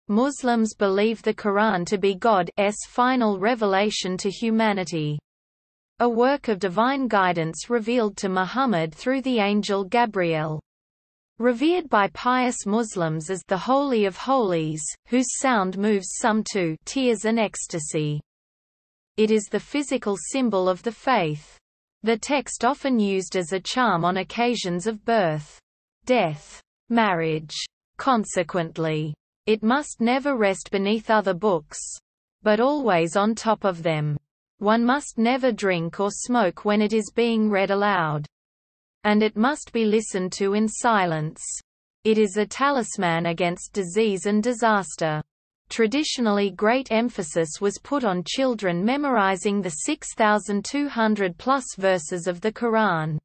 Muslims believe the Quran to be God's final revelation to humanity. A work of divine guidance revealed to Muhammad through the angel Gabriel. Revered by pious Muslims as the Holy of Holies, whose sound moves some to tears and ecstasy. It is the physical symbol of the faith. The text often used as a charm on occasions of birth, death, marriage. Consequently, it must never rest beneath other books, but always on top of them. One must never drink or smoke when it is being read aloud. And it must be listened to in silence. It is a talisman against disease and disaster. Traditionally, great emphasis was put on children memorizing the 6,200+ verses of the Quran.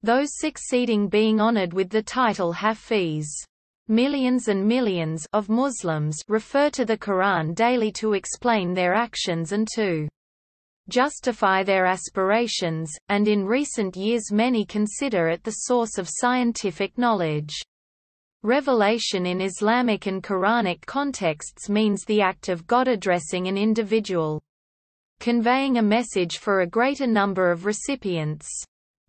Those succeeding being honored with the title Hafiz. Millions and millions of Muslims refer to the Quran daily to explain their actions and to justify their aspirations, and in recent years many consider it the source of scientific knowledge. Revelation in Islamic and Quranic contexts means the act of God addressing an individual, conveying a message for a greater number of recipients.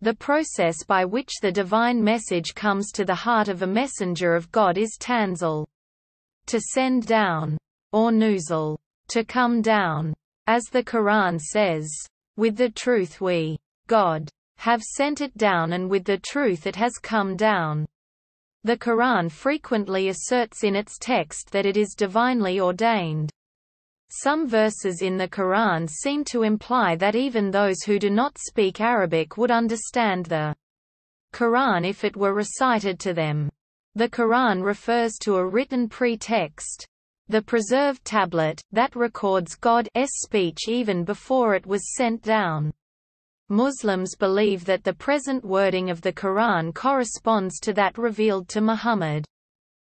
The process by which the divine message comes to the heart of a messenger of God is tanzil, to send down, or nuzul, to come down. As the Quran says, "With the truth we, God, have sent it down, and with the truth it has come down." The Quran frequently asserts in its text that it is divinely ordained. Some verses in the Quran seem to imply that even those who do not speak Arabic would understand the Quran if it were recited to them. The Quran refers to a written pre-text, the preserved tablet, that records God's speech even before it was sent down. Muslims believe that the present wording of the Quran corresponds to that revealed to Muhammad.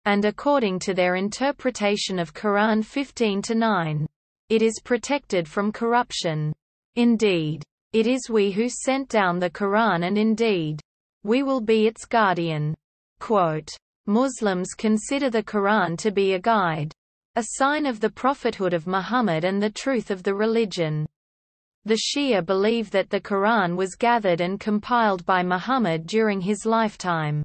And according to their interpretation of Quran 15-9, it is protected from corruption. Indeed, it is we who sent down the Quran, and indeed, we will be its guardian. Quote, Muslims consider the Quran to be a guide, a sign of the prophethood of Muhammad and the truth of the religion. The Shia believe that the Quran was gathered and compiled by Muhammad during his lifetime,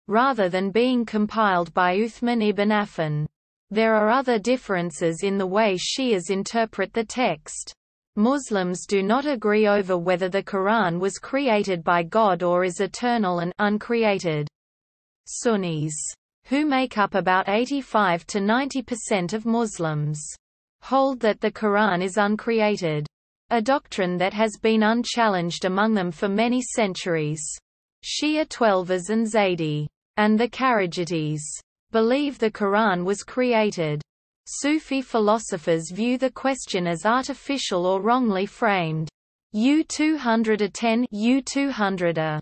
rather than being compiled by Uthman ibn Affan. There are other differences in the way Shias interpret the text. Muslims do not agree over whether the Quran was created by God or is eternal and uncreated. Sunnis, who make up about 85 to 90% of Muslims, hold that the Quran is uncreated, a doctrine that has been unchallenged among them for many centuries. Shia Twelvers and Zaydi, and the Kharijites, believe the Quran was created. Sufi philosophers view the question as artificial or wrongly framed. U210 U200